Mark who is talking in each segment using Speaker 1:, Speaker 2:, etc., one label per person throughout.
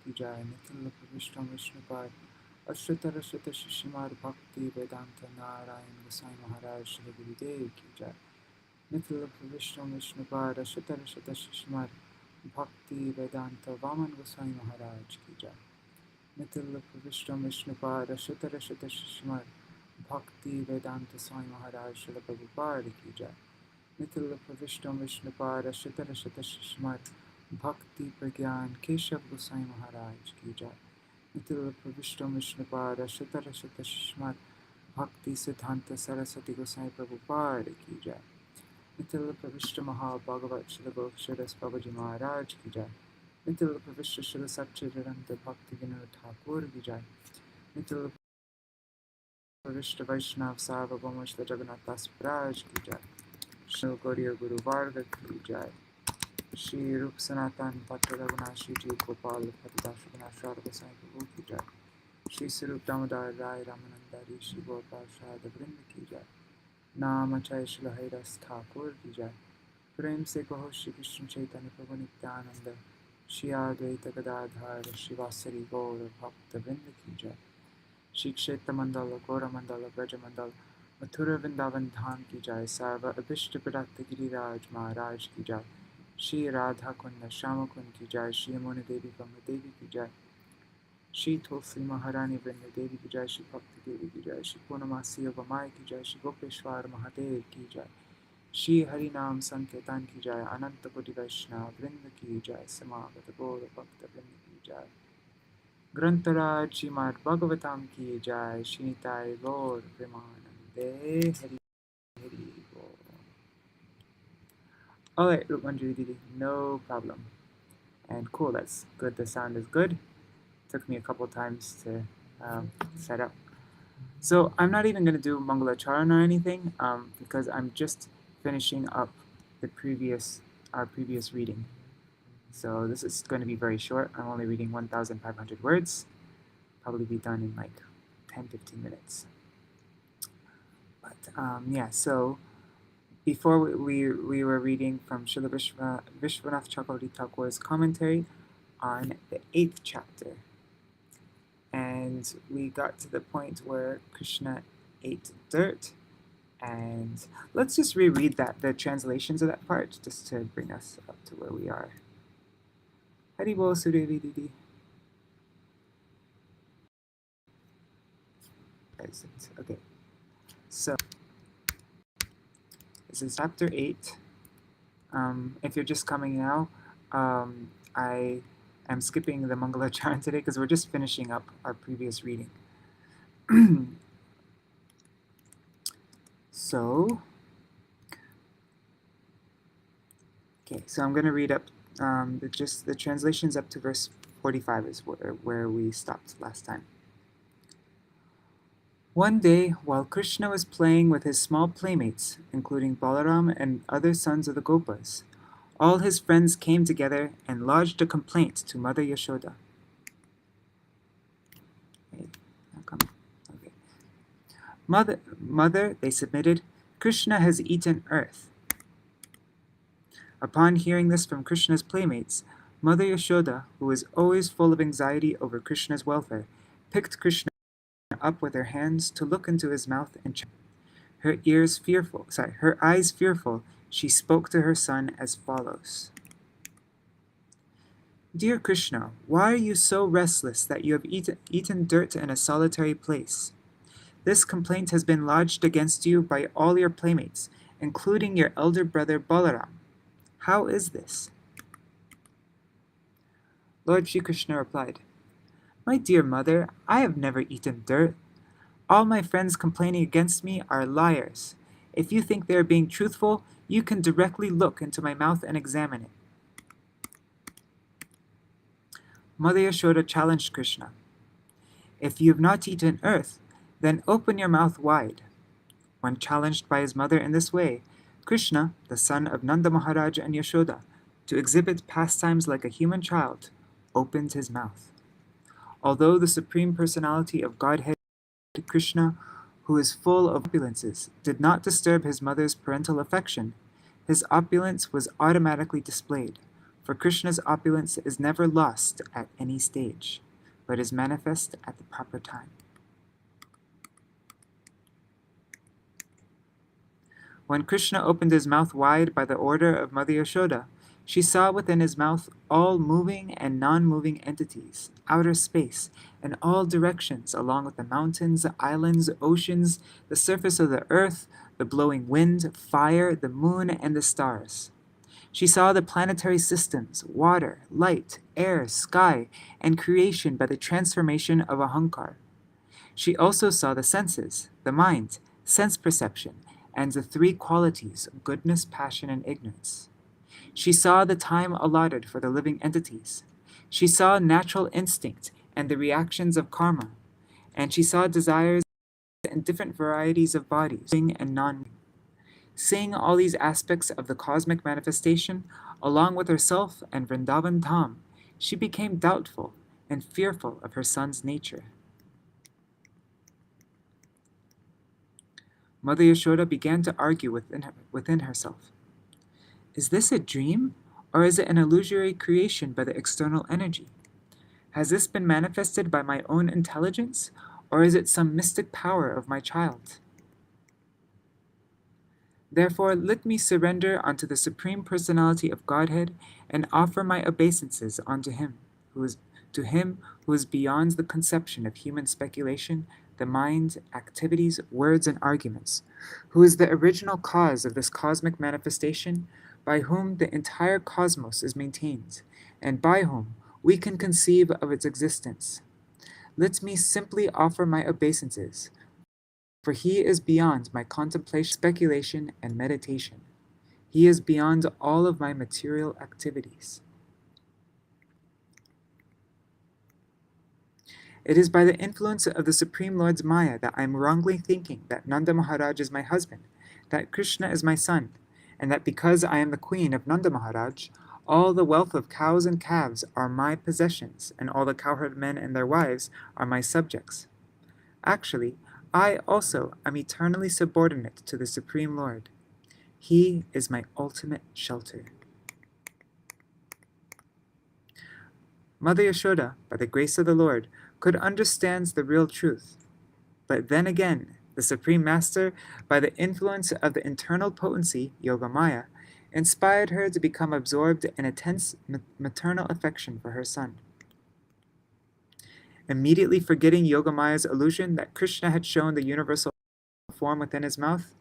Speaker 1: ki jai, Nikhil Vishnu Vishnupad, Ashrita Shishimad Bhakti Vedanta Narayan Gosai Maharaj Shri Gurudev ki jai, Nikhil Vishnu Vishnupad, Ashrita Shishimad Bhakti Vedanta Vaman Gosai Maharaj ki jai, Nikhil Vishnu Vishnupad, Ashrita Shishimad Bhakti Vedanta Swami Maharaj Shri Prabhupada ki jai, Nikhil Vishnu Vishnupad, Ashrita Shishimad Bhakti Pragyan Keshav Gosai Maharaj ki jai, Nikhil Vishnu Vishnupad, Ashrita Shishimad Bhakti Siddhanta Saraswati Gosai Prabhupada ki jai, Nikhil Vishnu Mahabhagavat Shri Gokshara Babaji Maharaj ki jai, Nikhil Vishnu Shri Satchidananda Bhakti Vinod Ṭhākura ki jai, Nikhil Vishnu Vaishnav Sarvabhauma Shri Jagannath Das Praj ki jai, Shri Gauriya Guru Varga ki jai, Shri Rup Sanatan Patra Raghunath Shri Ji Gopal Patidash Raghunath Shri Gosai Prabhu ki jai, Shri Sarup Damodar Rai Ramanandari Shri Gopal Shada Vrinda ki jai, Nama Chai Shri Hairas Ṭhākura ki jai, Prem se kaho Shri Krishna Chaitanya Prabhu Nityananda, Shri Advaita Gadadhar Shri Vasari Gaura Bhakta Vrinda ki jai, Shri Kshetra Mandala Gaura Mandala Braja Mandala Mathura Vrindavan Dham ki jai, Sarva Abhishta Pradakta Giriraj Maharaj ki jai, Shri Radha Kunda Shama Kund ki jai, Shri Yamuna Devi Ganga Devi ki jai, Shri Tulsi Maharani Vrinda Devi ki jai, Shri Bhakti Devi ki jai, Shri Purnamasi Avamai ki jai, Shri Gopeshwar Mahadev ki jai, Shri Harinam Sankirtan ki jai, Ananta Koti Vaishnava Vrinda ki jai, Samagata Gaura Bhakta Vrinda ki jai, Grantaraj Śrīmad-Bhāgavatam ki jai, Shri Nitai Gaur Premanande Hari Hari Bol. Alright, Rupanjali Didi, no problem. And cool, that's good, the sound is good. Took me a couple times to set up. So I'm not even going to do Mangalacharan or anything because I'm just finishing up our previous reading. So this is going to be very short. I'm only reading 1,500 words. Probably be done in like 10-15 minutes. But yeah, so before we were reading from Śrīla Viśvanātha Cakravartī Ṭhākura's commentary on the 8th chapter. And we got to the point where Kṛṣṇa ate dirt. And let's just reread the translations of that part, just to bring us up to where we are. Hari Bol Sudevi Didi. Okay, so this is chapter 8. If you're just coming now, I am skipping the Mangalacharan today because we're just finishing up our previous reading. So I'm going to read up the translations up to verse 45 is where we stopped last time. One day, while Kṛṣṇa was playing with his small playmates, including Balaram and other sons of the Gopas, all his friends came together and lodged a complaint to Mother Yashoda. Mother, they submitted, Kṛṣṇa has eaten earth. Upon hearing this from Kṛṣṇa's playmates, Mother Yashoda, who was always full of anxiety over Kṛṣṇa's welfare, picked Kṛṣṇa up with her hands to look into his mouth and check. Her eyes fearful, she spoke to her son as follows. Dear Kṛṣṇa, why are you so restless that you have eaten dirt in a solitary place? This complaint has been lodged against you by all your playmates, including your elder brother Balaram. How is this? Lord Shri Kṛṣṇa replied, My dear mother, I have never eaten dirt. All my friends complaining against me are liars. If you think they are being truthful, you can directly look into my mouth and examine it. Mother Yashoda challenged Kṛṣṇa. If you have not eaten earth, then open your mouth wide. When challenged by his mother in this way, Kṛṣṇa, the son of Nanda Maharaj and Yashoda, to exhibit pastimes like a human child, opened his mouth. Although the Supreme Personality of Godhead, Kṛṣṇa, who is full of opulences, did not disturb his mother's parental affection, his opulence was automatically displayed, For Krishna's opulence is never lost at any stage, but is manifest at the proper time. When Krishna opened his mouth wide by the order of Mother Yashoda, she saw within his mouth all moving and non-moving entities, outer space, and all directions, along with the mountains, islands, oceans, the surface of the earth, the blowing wind, fire, the moon, and the stars. She saw the planetary systems, water, light, air, sky, and creation by the transformation of Ahankar. She also saw the senses, the mind, sense perception, and the three qualities, goodness, passion, and ignorance. She saw the time allotted for the living entities. She saw natural instinct and the reactions of karma, and she saw desires and different varieties of bodies, living and non-living. Seeing all these aspects of the cosmic manifestation, along with herself and Vrindavan Dham, she became doubtful and fearful of her son's nature. Mother Yashoda began to argue within herself. Is this a dream, or is it an illusory creation by the external energy? Has this been manifested by my own intelligence, or is it some mystic power of my child? Therefore, let me surrender unto the Supreme Personality of Godhead and offer my obeisances unto Him, who is beyond the conception of human speculation, the mind, activities, words, and arguments, who is the original cause of this cosmic manifestation, by whom the entire cosmos is maintained, and by whom we can conceive of its existence. Let me simply offer my obeisances, for He is beyond my contemplation, speculation, and meditation. He is beyond all of my material activities. It is by the influence of the Supreme Lord's Maya that I am wrongly thinking that Nanda Maharaj is my husband, that Krishna is my son, and that because I am the queen of Nanda Maharaj, all the wealth of cows and calves are my possessions, and all the cowherd men and their wives are my subjects. Actually, I also am eternally subordinate to the Supreme Lord. He is my ultimate shelter. Mother Yashoda, by the grace of the Lord, could understand the real truth. But then again, the Supreme Master, by the influence of the internal potency, Yogamaya, inspired her to become absorbed in intense maternal affection for her son. Immediately forgetting Yogamaya's illusion that Krishna had shown the universal form within his mouth,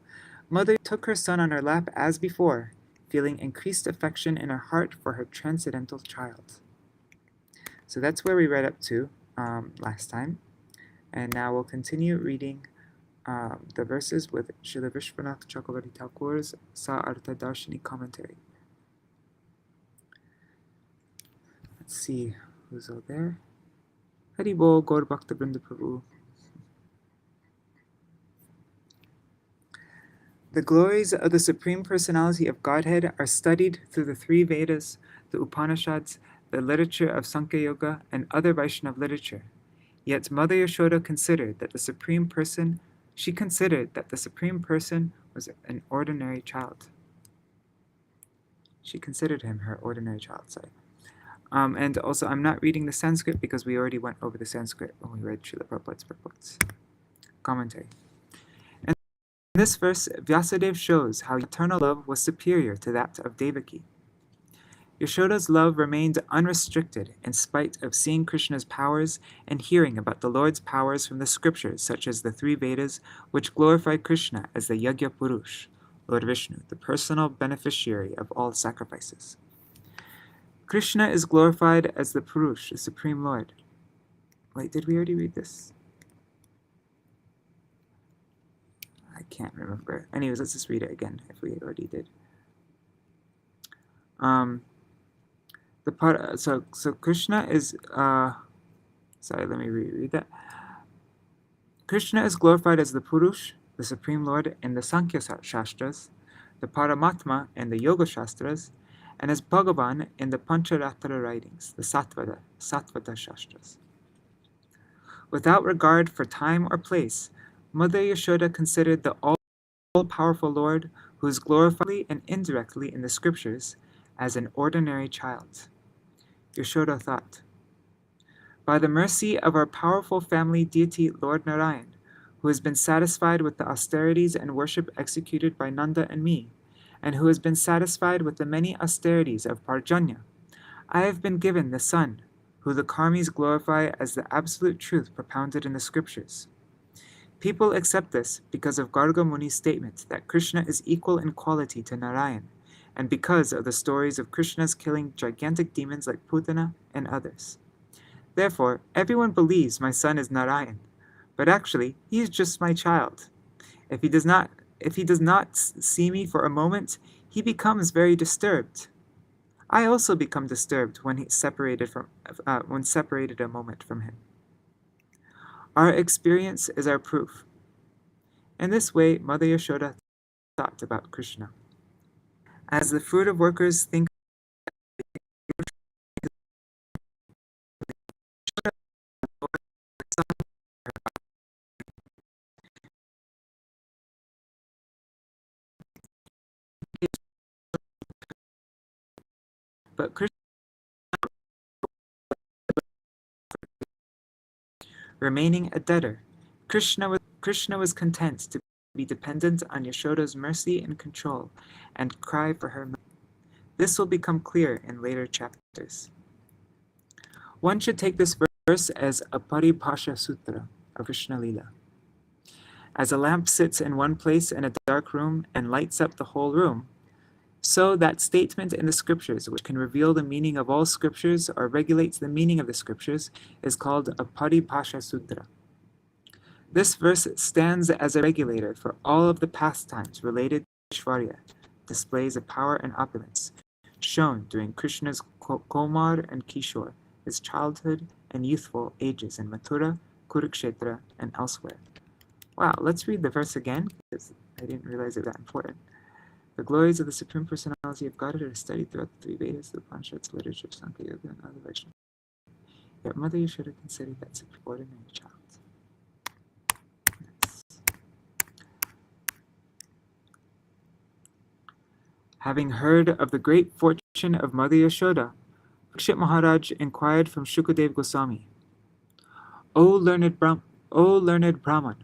Speaker 1: Mother took her son on her lap as before, feeling increased affection in her heart for her transcendental child. So that's where we read up to last time. And now we'll continue reading the verses with Śrīla Viśvanātha Cakravartī Ṭhākura's Sārārtha-darśinī commentary. Let's see who's all there. Hari Bol, Gaur Bhakta Vrinda Prabhu. The glories of the Supreme Personality of Godhead are studied through the three Vedas, the Upanishads, the literature of Sankhya Yoga, and other Vaishnava literature. Yet Mother Yashoda considered that the Supreme Person was an ordinary child. She considered him her ordinary child, sorry. And also, I'm not reading the Sanskrit because we already went over the Sanskrit when we read Srila Prabhupada's purports. Commentary. In this verse, Vyasadeva shows how eternal love was superior to that of Devaki. Yashoda's love remained unrestricted in spite of seeing Krishna's powers and hearing about the Lord's powers from the scriptures such as the three Vedas, which glorify Krishna as the Yajna Purush, Lord Vishnu, the personal beneficiary of all sacrifices. Krishna is glorified as the Purush, the Supreme Lord. Wait, did we already read this? I can't remember. Anyways, let's just read it again if we already did. So Krishna is sorry, let me reread that. Krishna is glorified as the Purush, the Supreme Lord, in the Sankhya Shastras, the Paramatma in the Yoga Shastras, and as Bhagavan in the Pancharatra writings, the Sattvata Shastras. Without regard for time or place, Mother Yashoda considered the all-powerful Lord, who is glorified and indirectly in the scriptures, as an ordinary child. Yashoda thought, by the mercy of our powerful family deity Lord Narayan, who has been satisfied with the austerities and worship executed by Nanda and me, and who has been satisfied with the many austerities of Parjanya, I have been given the son, who the karmis glorify as the absolute truth propounded in the scriptures. People accept this because of Garga Muni's statement that Kṛṣṇa is equal in quality to Narayan, and because of the stories of Krishna's killing gigantic demons like Putana and others. Therefore, everyone believes my son is Narayan, but actually, he is just my child. If he does not see me for a moment, he becomes very disturbed. I also become disturbed when separated a moment from him. Our experience is our proof. In this way, Mother Yashoda thought about Kṛṣṇa. As the fruit of workers think but Kṛṣṇa remaining a debtor, Kṛṣṇa was content to be dependent on Yashoda's mercy and control and cry for her milk. This will become clear in later chapters. One should take this verse as a Paribhāsha Sutra of Krishna Lila. As a lamp sits in one place in a dark room and lights up the whole room, so that statement in the scriptures, which can reveal the meaning of all scriptures or regulates the meaning of the scriptures, is called a Paribhāsha Sutra. This verse stands as a regulator for all of the pastimes related to Aishwarya, displays of power and opulence, shown during Krishna's Komar and Kishore, his childhood and youthful ages in Mathura, Kurukshetra, and elsewhere. Wow, let's read the verse again, because I didn't realize it was that important. The glories of the Supreme Personality of Godhead are studied throughout the three Vedas, the Upanishads, literature, Sankhya Yoga, and other Vaishnava. Yet Mother Yashoda considered that such ordinary child. Having heard of the great fortune of Mother Yashoda, Parikshit Maharaj inquired from Shukadev Goswami, O learned Brahman,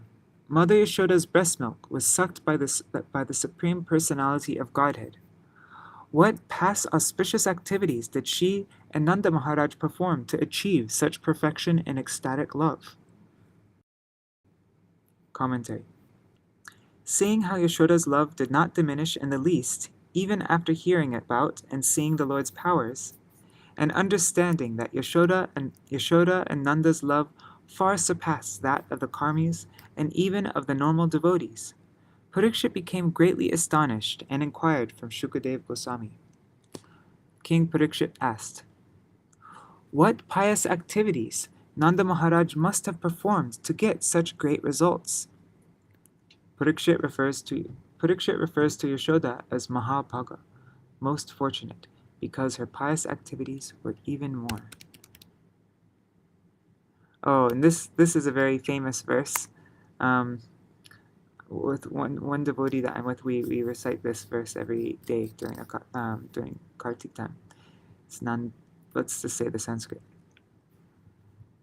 Speaker 1: Mother Yashoda's breast milk was sucked by the Supreme Personality of Godhead. What past auspicious activities did she and Nanda Maharaj perform to achieve such perfection in ecstatic love? Commentary. Seeing how Yashoda's love did not diminish in the least, even after hearing about and seeing the Lord's powers, and understanding that Yashoda and Nanda's love far surpassed that of the karmis and even of the normal devotees, Parikshit became greatly astonished and inquired from Shukadev Goswami. King Parikshit asked, what pious activities Nanda Maharaj must have performed to get such great results? Parikshit refers to Yashoda as Mahabhaga, most fortunate, because her pious activities were even more. Oh, and this is a very famous verse. With one devotee that I'm with, we recite this verse every day during Kartik time. Let's just say the Sanskrit.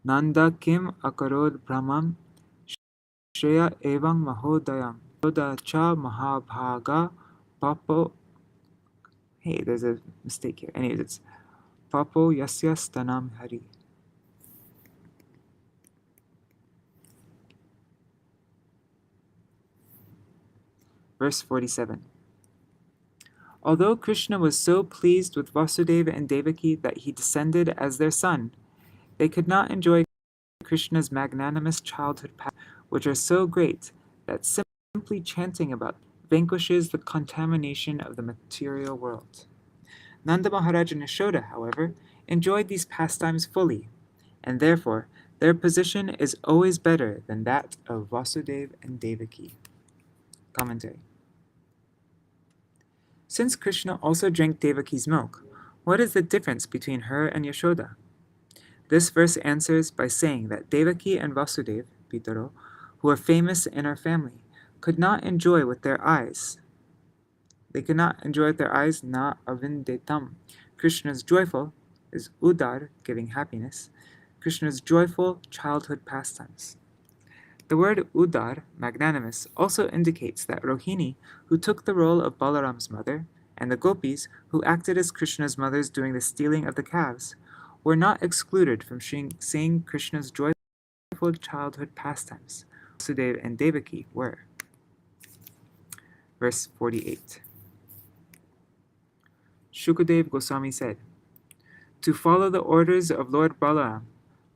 Speaker 1: Nanda kim akarod brahmam shreya evang mahodayam yoda cha mahabhaga papo. Hey, there's a mistake here. Anyways, it's papo yasya stanam hari. Verse 47. Although Kṛṣṇa was so pleased with Vasudeva and Devaki that he descended as their son, they could not enjoy Kṛṣṇa's magnanimous childhood powers, which are so great that simply chanting about vanquishes the contamination of the material world. Nanda Maharaj and Yashoda, however, enjoyed these pastimes fully, and therefore their position is always better than that of Vasudeva and Devaki. Commentary. Since Kṛṣṇa also drank Devaki's milk, what is the difference between her and Yashoda? This verse answers by saying that Devaki and Vasudeva, who are famous in our family, could not enjoy with their eyes They cannot enjoy with their eyes, na avindetam. Krishna's joyful is udar, giving happiness. Krishna's joyful childhood pastimes. The word udar, magnanimous, also indicates that Rohini, who took the role of Balaram's mother, and the gopis, who acted as Krishna's mothers during the stealing of the calves, were not excluded from seeing Krishna's joyful childhood pastimes. Vasudeva and Devaki were. Verse 48. Shukadev Goswami said, to follow the orders of Lord Balaram,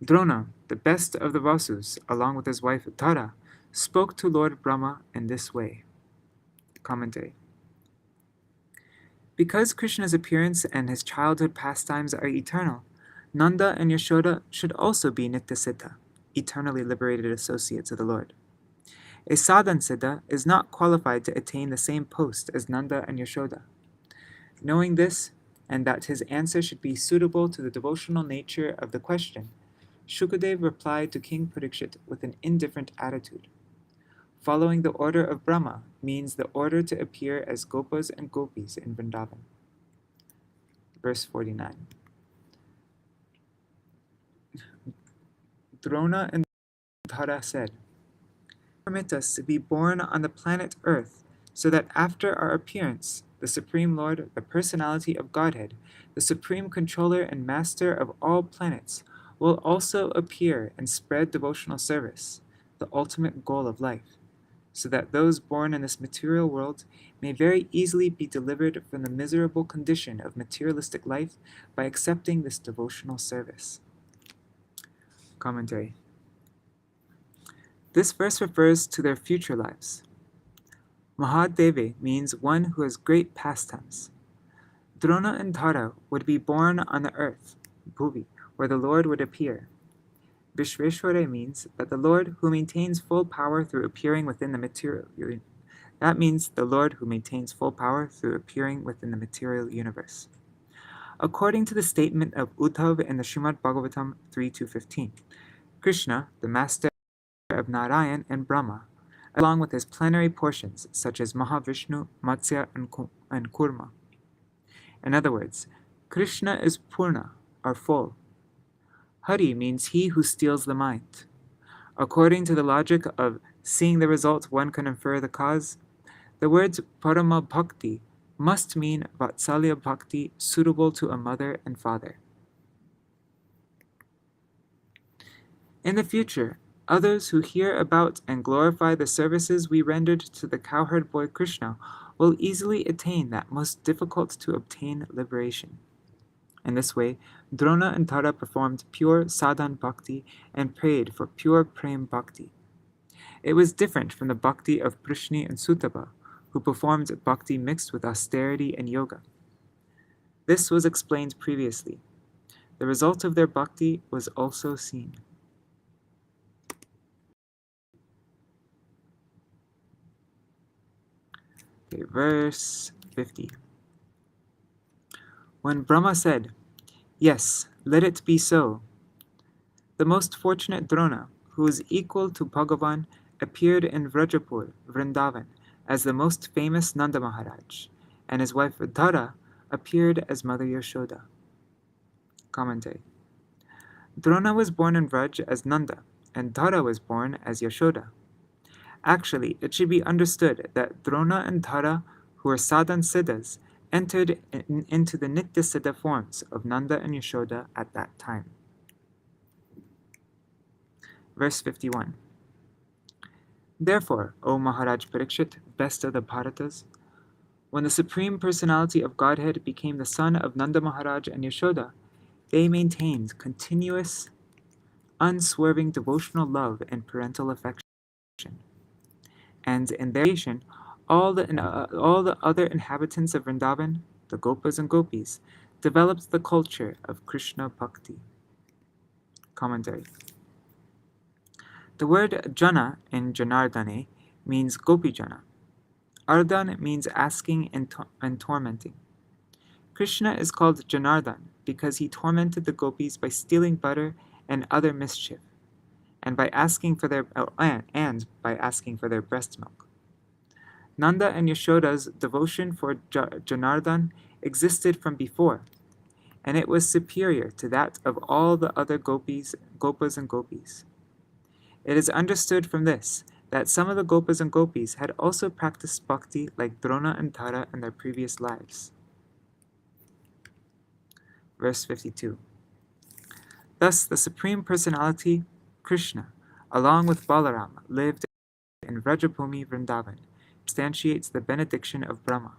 Speaker 1: Drona, the best of the Vasus, along with his wife Tara, spoke to Lord Brahma in this way. Commentary. Because Krishna's appearance and his childhood pastimes are eternal, Nanda and Yashoda should also be Nityasiddha, eternally liberated associates of the Lord. A Sadhan-siddha is not qualified to attain the same post as Nanda and Yashoda. Knowing this, and that his answer should be suitable to the devotional nature of the question, Shukadev replied to King Parikshit with an indifferent attitude. Following the order of Brahma means the order to appear as Gopas and Gopis in Vrindavan. Verse 49. Drona and Dhara said, permit us to be born on the planet Earth, so that after our appearance, the Supreme Lord, the personality of Godhead, the Supreme Controller and Master of all planets, will also appear and spread devotional service, the ultimate goal of life, so that those born in this material world may very easily be delivered from the miserable condition of materialistic life by accepting this devotional service. Commentary. This verse refers to their future lives. Mahadeve means one who has great pastimes. Drona and Dhara would be born on the earth, Bhuvi, where the Lord would appear. Vishveshwara means that the Lord who maintains full power through appearing within the material. That means the Lord who maintains full power through appearing within the material universe. According to the statement of Uddhav in the Śrīmad-Bhāgavatam 3.2.15, Kṛṣṇa, the master of Narayan and Brahma, along with his plenary portions such as Mahavishnu, Matsya, and Kurma. In other words, Kṛṣṇa is Purna, or full. Hari means he who steals the mind. According to the logic of seeing the result, one can infer the cause. The words Parama Bhakti must mean Vatsalya Bhakti, suitable to a mother and father. In the future, others who hear about and glorify the services we rendered to the cowherd boy Kṛṣṇa will easily attain that most difficult to obtain liberation. In this way, Drona and Dhara performed pure sadhan bhakti and prayed for pure prem bhakti. It was different from the bhakti of Prishni and Sutaba, who performed bhakti mixed with austerity and yoga. This was explained previously. The result of their bhakti was also seen. Okay, verse 50. When Brahma said, "Yes, let it be so," the most fortunate Drona, who was equal to Bhagavan, appeared in Vrajapur, Vrindavan, as the most famous Nanda Maharaj, and his wife Dhara appeared as Mother Yashoda. Commentary. Drona was born in Vraj as Nanda, and Dhara was born as Yashoda. Actually, it should be understood that Drona and Dhara, who were Sadhan Siddhas, entered into the Nitya Siddha forms of Nanda and Yashoda at that time. Verse 51. Therefore, O Maharaj Parikshit, best of the Bharatas, when the Supreme Personality of Godhead became the son of Nanda Maharaj and Yashoda, they maintained continuous, unswerving devotional love and parental affection. And in their creation, all the other inhabitants of Vrindavan, the Gopas and Gopis, developed the culture of Krishna Bhakti. Commentary. The word Jana in Janardane means Gopi Jana. Ardhan means asking and tormenting. Krishna is called Janardhan because he tormented the gopis by stealing butter and other mischief, and by asking for their breast milk. Nanda and Yashoda's devotion for Janardhan existed from before, and it was superior to that of all the other gopas and gopis. It is understood from this that some of the gopas and gopis had also practiced bhakti like Drona and Tara in their previous lives. Verse 52. Thus, the Supreme Personality, Kṛṣṇa, along with Balaram, lived in Vrajabhumi Vrindavan, substantiates the benediction of Brahma.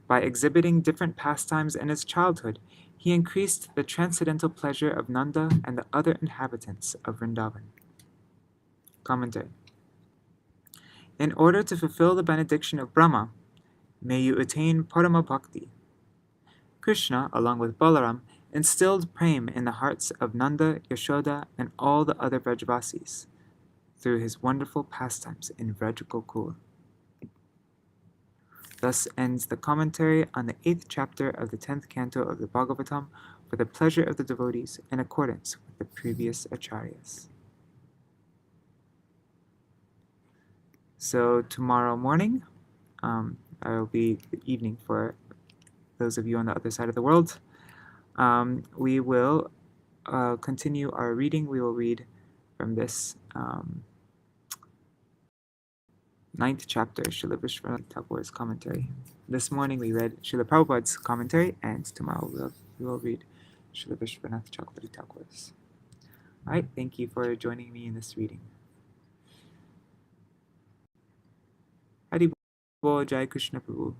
Speaker 1: By exhibiting different pastimes in his childhood, he increased the transcendental pleasure of Nanda and the other inhabitants of Vrindavan. Commentary. In order to fulfill the benediction of Brahma, may you attain Parama Bhakti. Kṛṣṇa, along with Balaram, instilled prema in the hearts of Nanda, Yashoda, and all the other Vrajavasis through his wonderful pastimes in Vrajagokula. Thus ends the commentary on the 8th chapter of the 10th canto of the Bhagavatam for the pleasure of the devotees in accordance with the previous acharyas. So tomorrow morning, will be the evening for those of you on the other side of the world. We will continue our reading. We will read from this 9th chapter, Śrīla Viśvanātha Thakur's commentary. This morning we read Śrīla Prabhupada's commentary, and tomorrow we will read Śrīla Viśvanātha Thakur's. Alright, thank you for joining me in this reading. Hari Bol, Jai Krishna Prabhu.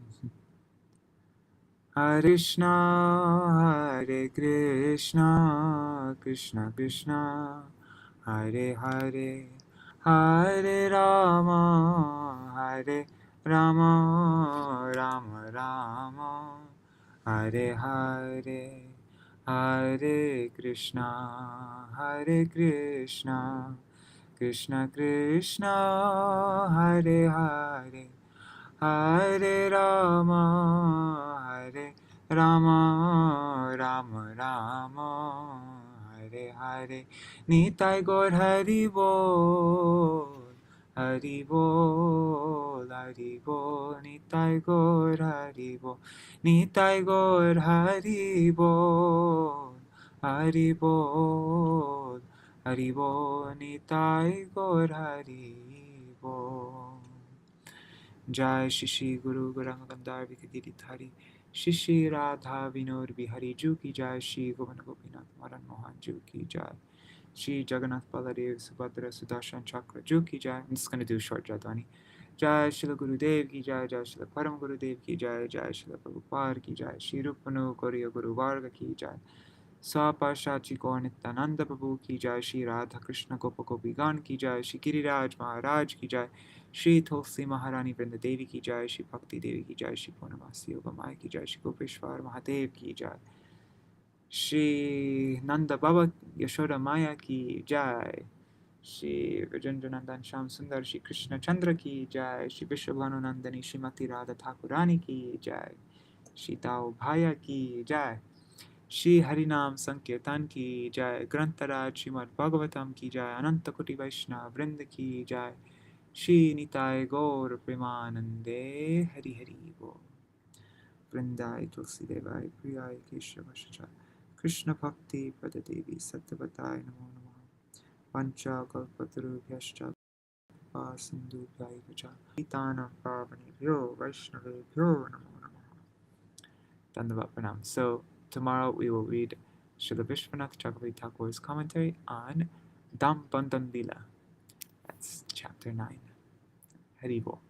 Speaker 1: Hare Krishna, Hare Krishna, Krishna Krishna, Hare Hare, Hare Rama, Hare Rama, Rama Rama, Hare Hare, Hare Krishna, Hare Krishna, Krishna Krishna, Hare Hare, Hare Rama, Hare Rama, Rama Rama, Hare Hare. Nitai Gaur Hari Bol, Hari Bol, Hari Bol. Nitai Gaur Hari Bol, Nitai Gaur Hari Bol, Hari Bol, Hari Bol. Nitai Gaur Hari Bol. Jai Shishi Guru Gauranga Gandhar Vikadiri Thari Shishi Radha Vinod Bihari Ju Ki Jai Shri Govardhan Gopinath Madan Mohan Ju Ki Jai Shri Jagannath Baladev Subhadra Sudarshan Chakra Ju Ki Jai. I'm just going to do short Jadwani. Jai Shri Guru Dev Ki Jai, Jai Shri Param Guru Dev Ki Jai, Jai Shri Prabhupada Ki Jai, Shri Rupanu Gauriya Guru Varga Ki Jai, Swapashachi Gaur Nityananda Prabhu Ki Jai, Shri Radha Krishna Gopa Gopigan Ki Jai, Shri Giriraj Maharaj Ki Jai, Shri Tulsi Maharani Vrinda Devi Ki Jai, Shri Bhakti Devi Ki Jai, Shri Purnamasi Yoga Maya Ki Jai, Shri Gopeshwar Mahadev Ki Jai, Shri Nanda Baba Yashoda Maya Ki Jai, Shri Rajendra Nandan Sham Sundar, Shri Krishna Chandra Ki Jai, Shri Vishwabhanu Nandani Srimati Radha Thakurani Ki Jai, Shri Tao Bhaya Ki Jai, Shri Harinam Sankirtan Ki Jai, Grantaraj Śrīmad-Bhāgavatam Ki Jai, Anantakoti Vaishnava Vrinda Ki Jai, Shri Nitai Gaur Premanande Hari Hari Bol. Vrindai Tulsi Devai Priyai Keshava Shachai Krishna Bhakti Pradadevi Sattvatai Namo Namaha Pancha Kalpatarubhyascha Kripa Sindhubhyai Vacha Hitanam Pavanebhyo Vaishnavebhyo Namo Namaha. Dandavat Pranam. So tomorrow we will read Śrīla Viśvanātha Thakur's commentary on Dam Bandhan Lila. That's chapter 9. Hari Bol.